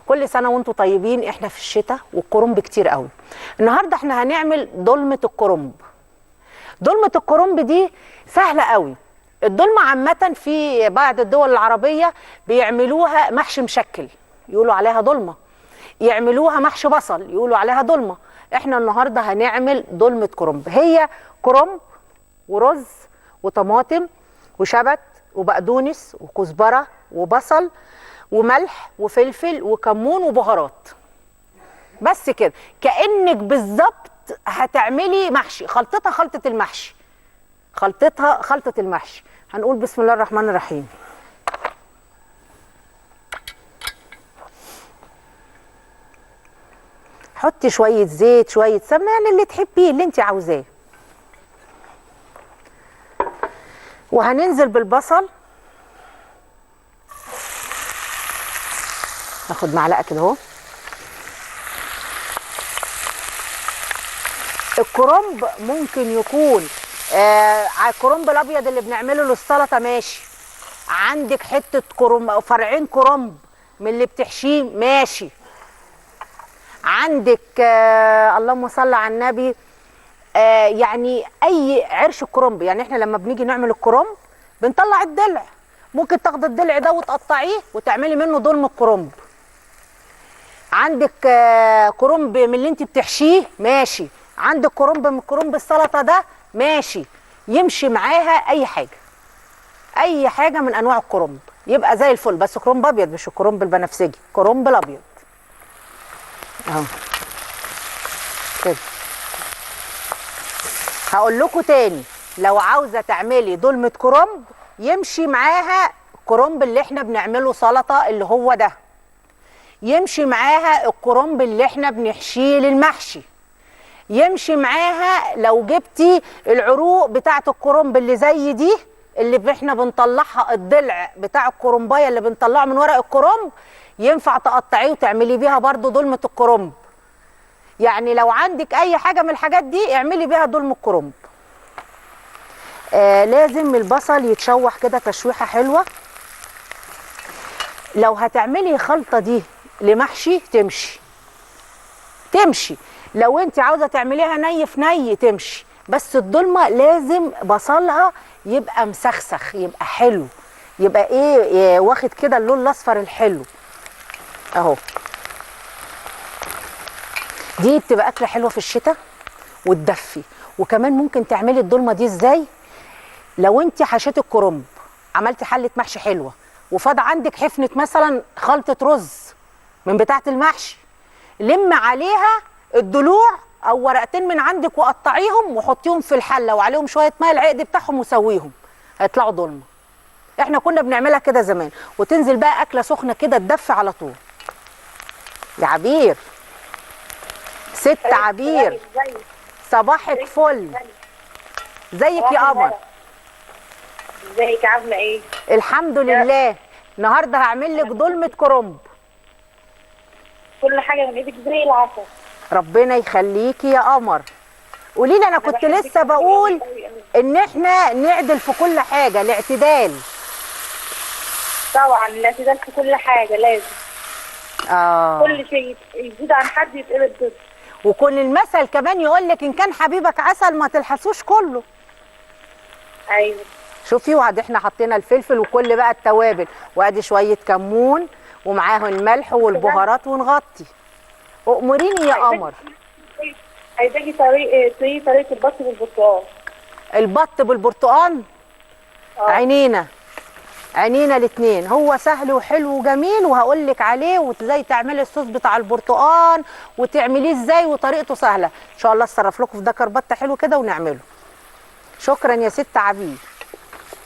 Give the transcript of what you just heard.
كل سنه وانتم طيبين. احنا في الشتاء والكرنب كتير قوي. النهارده احنا هنعمل دولمه الكرنب. دولمه الكرنب دي سهله قوي. الدولمه عامه في بعض الدول العربيه بيعملوها محشي مشكل يقولوا عليها دولمه، يعملوها محشي بصل يقولوا عليها دولمه. احنا النهارده هنعمل دولمه كرنب. هي كرنب ورز وطماطم وشبت وبقدونس وكزبره وبصل وملح وفلفل وكمون وبهارات، بس كده. كأنك بالظبط هتعملي محشي. خلطتها خلطة المحشي، خلطتها خلطة المحشي. هنقول بسم الله الرحمن الرحيم. حطي شوية زيت شوية سمنة، يعني اللي تحبيه اللي انت عاوزاه. وهننزل بالبصل، ناخد معلقة كده اهو. الكرنب ممكن يكون على الكرنب الابيض اللي بنعمله للسلطه ماشي، عندك حته كرنب فرعين كرنب من اللي بتحشيه ماشي، عندك اللهم صل على النبي يعني اي عرش الكرنب. يعني احنا لما بنيجي نعمل الكرنب بنطلع الضلع، ممكن تاخدي الضلع ده وتقطعيه وتعملي منه دولمه كرنب. عندك كرنب من اللي انت بتحشيه ماشي، عندك كرنب من كرنب السلطه ده ماشي، يمشي معاها اي حاجه، اي حاجه من انواع الكرنب يبقى زي الفل. بس كرنب ابيض مش الكرنب البنفسجي، كرنب الابيض اهو كده. هقول لكم تاني، لو عاوزه تعملي دولمه كرنب يمشي معاها الكرنب اللي احنا بنعمله سلطه اللي هو ده، يمشي معاها الكرنب اللي احنا بنحشيه للمحشي، يمشي معاها لو جبتي العروق بتاعه الكرنب اللي زي دي اللي احنا بنطلعها، الضلع بتاع الكرنبايه اللي بنطلعه من ورق الكرنب، ينفع تقطعيه وتعملي بيها برضو دولمه الكرنب. يعني لو عندك اي حاجه من الحاجات دي اعملي بيها دولمه الكرنب. لازم البصل يتشوح كده تشويحه حلوه. لو هتعملي خلطه دي لمحشي تمشي، لو انت عاوزه تعمليها ني في ني تمشي، بس الدولمه لازم بصلها يبقى مسخسخ، يبقى حلو، يبقى ايه واخد كده اللون الاصفر الحلو اهو. دي بتبقى اكله حلوه في الشتاء وتدفي. وكمان ممكن تعملي الدولمه دي ازاي؟ لو انت حشيتي الكرنب عملتي حله محشي حلوه وفاض عندك حفنه مثلا خلطه رز من بتاعه المحشي، لم عليها الضلوع او ورقتين من عندك وقطعيهم وحطيهم في الحله وعليهم شويه ميه العقد بتاعهم وسويهم، هيطلعوا دولمه. احنا كنا بنعملها كده زمان. وتنزل بقى اكله سخنه كده تدفي على طول. يا عبير، ست عبير، صباحك فل. ازيك يا قمر؟ ازيك عامله ايه؟ الحمد لله. النهارده هعمل لك دولمه كرنب. كل حاجه من ايدك زي العسل. ربنا يخليكي يا قمر. قولي لي، انا كنت لسه بقول ان احنا نعدل في كل حاجه، الاعتدال. طبعا الاعتدال في كل حاجه لازم. كل شيء يزيد عن حد يتقلب ضد. وكل المثل كمان يقول لك ان كان حبيبك عسل ما تلحسوش كله. ايوه. شوفي، وادي احنا حطينا الفلفل وكل بقى التوابل، وادي شويه كمون ومعاهم الملح والبهارات ونغطي. أؤمريني يا قمر. عايزاكي طريقه البط بالبرتقال. البط بالبرتقال؟ عينينا عينينا الاثنين. هو سهل وحلو وجميل، وهقول لك عليه وازاي تعملي الصوص بتاع البرتقال وتعمليه ازاي، وطريقته سهله ان شاء الله. اتصرف لكم في ده كربطه حلو كده ونعمله. شكرا يا ست عبير.